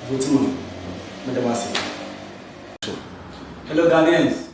voting Madamasi. Hello, Ghanaians.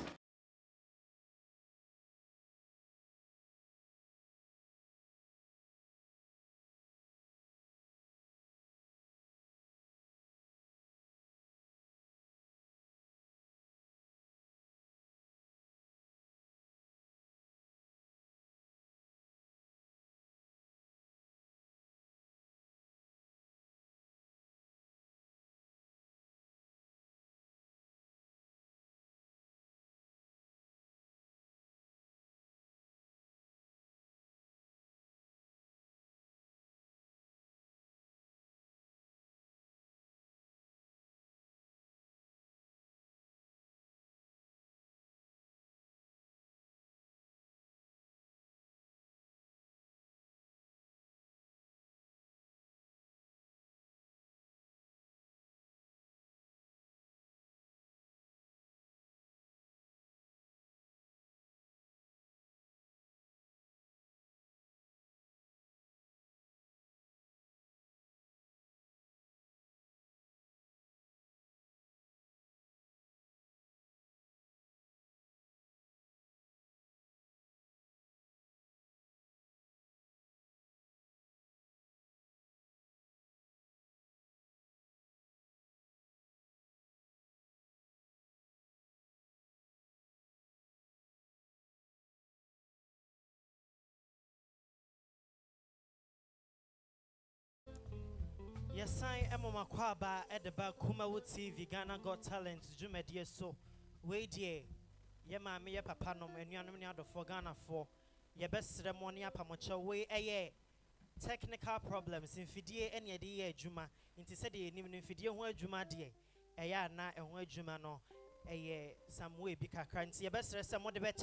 Yes, I am on Makwaba at the back Kumawood TV, Ghana Got Talent, Jumedia so. Wait, ye, Yama, me, papa, no, and Yanamia for Ghana for your best ceremony up a much away, a year. Technical problems in Fidie and Yadia Juma, into said ye, even in Fidie, where Juma dear, a ya na and where Juma no, a some way, because your best rest some of the better.